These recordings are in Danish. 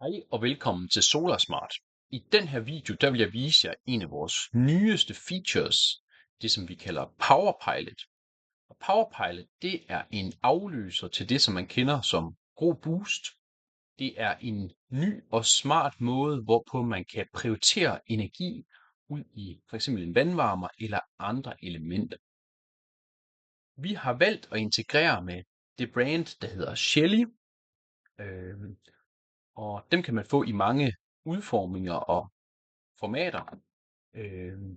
Hej og velkommen til SolarSmart. I den her video der vil jeg vise jer en af vores nyeste features, det som vi kalder PowerPilot. Og PowerPilot det er en afløser til det som man kender som GroBoost. Det er en ny og smart måde hvorpå man kan prioritere energi ud i for eksempel en vandvarmer eller andre elementer. Vi har valgt at integrere med det brand der hedder Shelly. Og dem kan man få i mange udformninger og formater.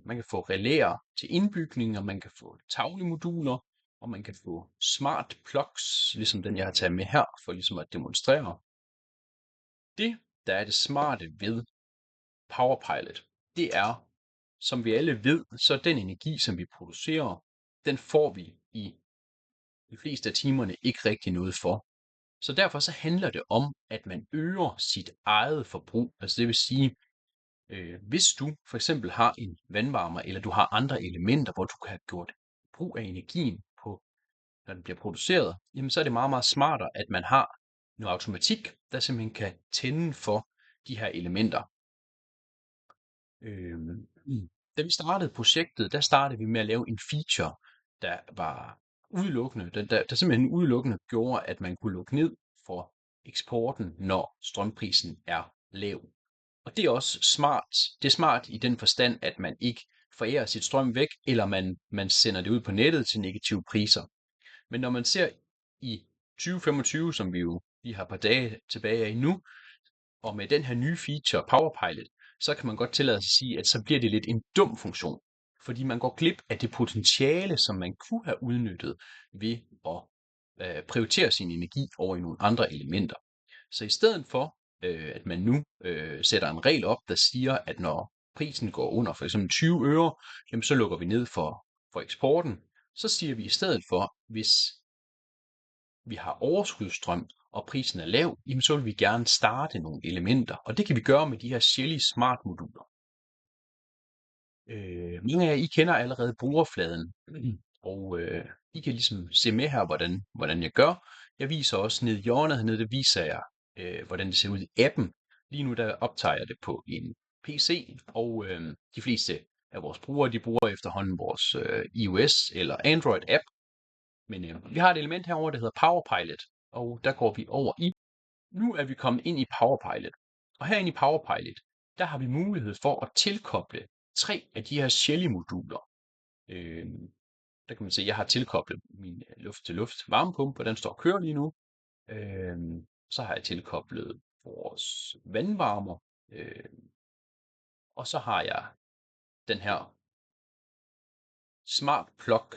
Man kan få relæer til indbygninger, man kan få tavlemoduler, og man kan få smart plugs, ligesom den jeg har taget med her, for ligesom at demonstrere. Det, der er det smarte ved PowerPilot, det er, som vi alle ved, så den energi, som vi producerer, den får vi i de fleste af timerne ikke rigtig noget for. Så derfor så handler det om, at man øger sit eget forbrug. Altså det vil sige, hvis du for eksempel har en vandvarmer, eller du har andre elementer, hvor du kan have gjort brug af energien på, når den bliver produceret, jamen så er det meget, meget smartere, at man har noget automatik, der simpelthen kan tænde for de her elementer. Da vi startede projektet, der startede vi med at lave en feature, der var udelukkende, der simpelthen udelukkende gjorde, at man kunne lukke ned for eksporten, når strømprisen er lav. Og det er også smart. Det er smart i den forstand, at man ikke forærer sit strøm væk, eller man sender det ud på nettet til negative priser. Men når man ser i 2025, som vi jo lige har et par dage tilbage af nu, og med den her nye feature, PowerPilot, så kan man godt tillade sig at sige, at så bliver det lidt en dum funktion. Fordi man går glip af det potentiale, som man kunne have udnyttet ved at prioritere sin energi over i nogle andre elementer. Så i stedet for, at man nu sætter en regel op, der siger, at når prisen går under for eksempel 20 øre, jamen så lukker vi ned for eksporten. Så siger vi i stedet for, hvis vi har overskudsstrøm, og prisen er lav, jamen så vil vi gerne starte nogle elementer. Og det kan vi gøre med de her Shelly Smart moduler. Mange af jer I kender allerede brugerfladen, og I kan ligesom se med her, hvordan jeg gør. Jeg viser også nede i hjørnet hernede, det viser jeg, hvordan det ser ud i appen. Lige nu der optager jeg det på en PC, og de fleste af vores brugere, de bruger efterhånden vores iOS eller Android app. Men vi har et element herover, der hedder PowerPilot, og der går vi over i. Nu er vi kommet ind i PowerPilot, og herinde i PowerPilot, der har vi mulighed for at tilkoble 3 af de her Shelly-moduler. Der kan man se, at jeg har tilkoblet min luft-til-luft varmepumpe, og den står og kører lige nu. Så har jeg tilkoblet vores vandvarmer, og så har jeg den her smart plug,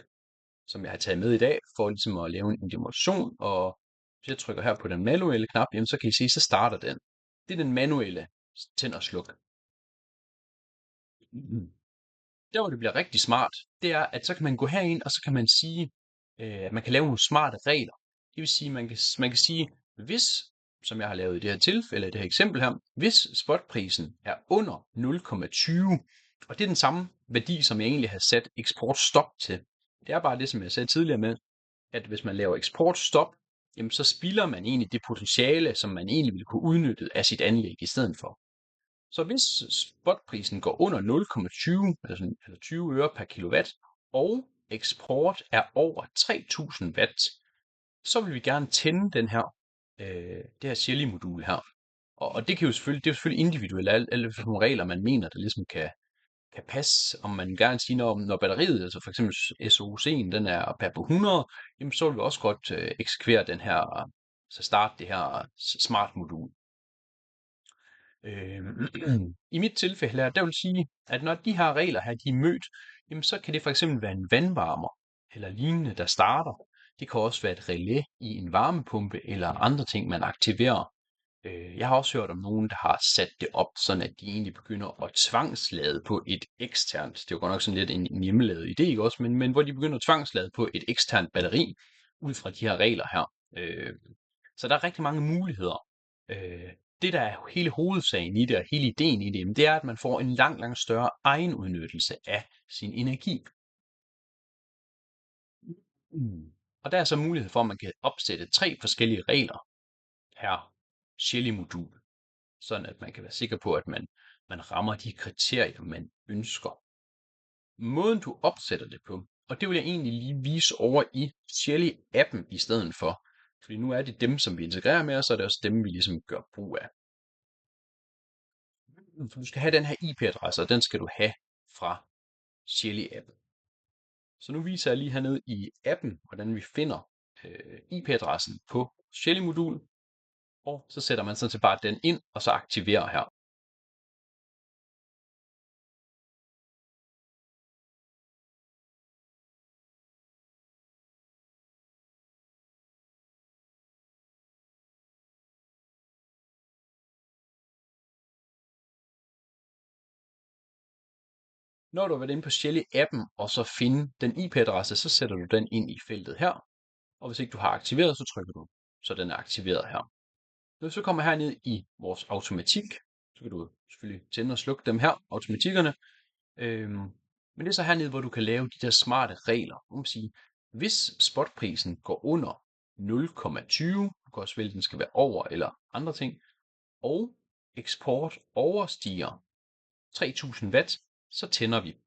som jeg har taget med i dag, for ligesom at lave en demonstration, og hvis jeg trykker her på den manuelle knap, jamen så kan I se, så starter den. Det er den manuelle tænd og sluk. Der hvor det bliver rigtig smart, det er, at så kan man gå herind, og så kan man sige, at man kan lave nogle smarte regler. Det vil sige, man kan sige, hvis, som jeg har lavet i det her tilfælde, i det her eksempel her, hvis spotprisen er under 0,20, og det er den samme værdi, som jeg egentlig har sat eksportstop til. Det er bare det, som jeg sagde tidligere med, at hvis man laver eksportstop, jamen så spilder man egentlig det potentiale, som man egentlig ville kunne udnytte af sit anlæg i stedet for. Så hvis spotprisen går under 0,20, altså 20 øre per kilowatt, og eksport er over 3000 watt, så vil vi gerne tænde det her Shelly-modul her. Og det er jo selvfølgelig individuelt, alle nogle regler, man mener, der ligesom kan passe. Om man gerne siger, når batteriet, altså for eksempel SOC'en, den er per på 100, jamen så vil vi også godt eksekvere den her, så starte det her smart modul. I mit tilfælde her, der vil sige, at når de her regler her, de er mødt, jamen så kan det for eksempel være en vandvarmer eller lignende, der starter. Det kan også være et relæ i en varmepumpe eller andre ting, man aktiverer. Jeg har også hørt om nogen, der har sat det op, sådan at de egentlig begynder at tvangslade på et eksternt, det er jo godt nok sådan lidt en hjemmelavet idé, ikke også, men hvor de begynder at tvangslade på et eksternt batteri, ud fra de her regler her. Så der er rigtig mange muligheder. Det, der er hele hovedsagen i det, og hele ideen i det, det er, at man får en langt større egenudnyttelse af sin energi. Og der er så mulighed for, at man kan opsætte 3 forskellige regler per Shelly-modul. sådan at man kan være sikker på, at man rammer de kriterier, man ønsker. Måden du opsætter det på, og det vil jeg egentlig lige vise over i Shelly-appen i stedet for, fordi nu er det dem, som vi integrerer med, og så er det også dem, vi ligesom gør brug af. For du skal have den her IP-adresse, og den skal du have fra Shelly-appen. Så nu viser jeg lige hernede i appen, hvordan vi finder IP-adressen på Shelly-modul, og så sætter man sådan set bare den ind, og så aktiverer her. Når du har været inde på Shelly-appen, og så finde den IP-adresse, så sætter du den ind i feltet her. Og hvis ikke du har aktiveret, så trykker du, så den er aktiveret her. Når du så kommer herned i vores automatik, så kan du selvfølgelig tænde og slukke dem her, automatikkerne. Men det er så hernede, hvor du kan lave de der smarte regler. Du kan sige, hvis spotprisen går under 0,20, du kan også vælge, den skal være over eller andre ting, og eksport overstiger 3000 watt, så tænder vi.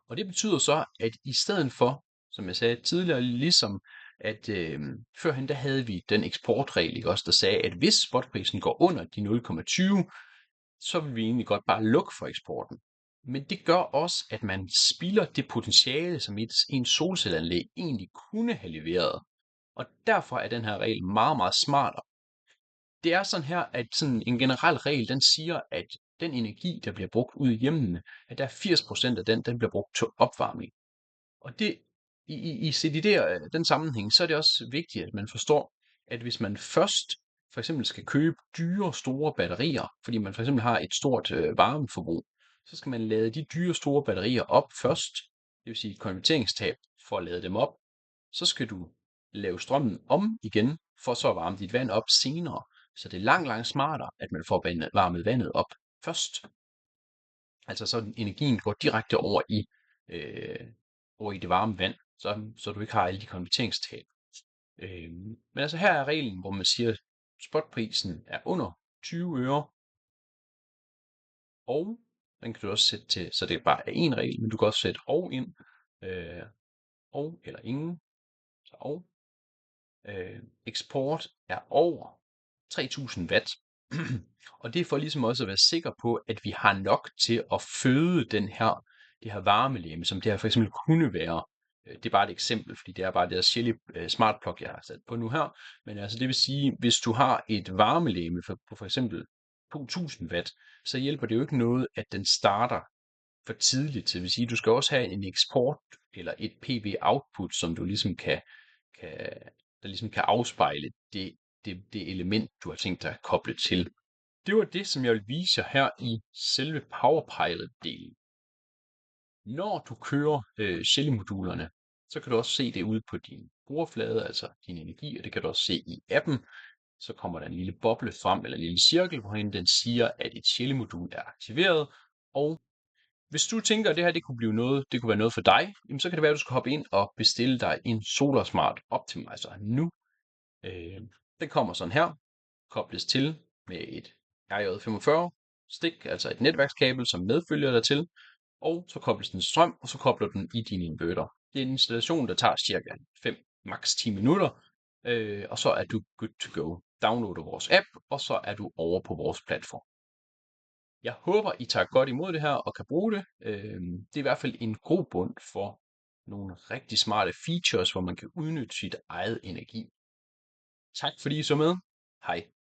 Og det betyder så, at i stedet for, som jeg sagde tidligere, ligesom at førhen der havde vi den eksportregel, ikke også, der sagde, at hvis spotprisen går under de 0,20, så vil vi egentlig godt bare lukke for eksporten. Men det gør også, at man spilder det potentiale, som en solcelleanlæg egentlig kunne have leveret. Og derfor er den her regel meget, meget smartere. Det er sådan her, at sådan en generel regel, den siger, at den energi, der bliver brugt ude i hjemmene, at der er 80% af den bliver brugt til opvarmning. Og det, i den sammenhæng, så er det også vigtigt, at man forstår, at hvis man først for eksempel skal købe dyre, store batterier, fordi man for eksempel har et stort varmeforbrug, så skal man lade de dyre, store batterier op først, det vil sige et konverteringstab for at lade dem op. Så skal du lave strømmen om igen, for så at varme dit vand op senere. Så det er langt, langt smartere, at man får varmet vandet op først. Altså så energien går direkte over i det varme vand, så du ikke har alle de konverteringstab. Men altså her er reglen, hvor man siger, at spotprisen er under 20 øre, og den kan du også sætte til, så det bare er en regel, men du kan også sætte og ind, og eller ingen, så og. Eksport er over 3000 watt. Og det er for ligesom også at være sikker på, at vi har nok til at føde det her varmelegeme, som det her for eksempel kunne være. Det er bare et eksempel, fordi det er bare det der Shelly Smart Plug, jeg har sat på nu her. Men altså det vil sige, hvis du har et varmelegeme på for eksempel 2000 watt, så hjælper det jo ikke noget, at den starter for tidligt. Det vil sige, du skal også have en eksport eller et PV output, som du ligesom der ligesom kan afspejle det element, du har tænkt dig at koble til. Det var det, som jeg vil vise jer her i selve PowerPilot-delen. Når du kører Shelly-modulerne, så kan du også se det ude på din brugerflade, altså din energi, og det kan du også se i appen. Så kommer der en lille boble frem, eller en lille cirkel, hvorhen den siger, at et Shelly-modul er aktiveret. Og hvis du tænker, at det her det kunne være noget for dig, jamen så kan det være, at du skal hoppe ind og bestille dig en SolarSmart Optimizer nu. Den kommer sådan her, kobles til med et RJ45 stik, altså et netværkskabel, som medfølger dig til, og så kobles den strøm, og så kobler den i din inverter. Det er en installation, der tager cirka 5, maks 10 minutter, og så er du good to go. Downloader vores app, og så er du over på vores platform. Jeg håber, I tager godt imod det her og kan bruge det. Det er i hvert fald en god bund for nogle rigtig smarte features, hvor man kan udnytte sit eget energi. Tak fordi I så med. Hej.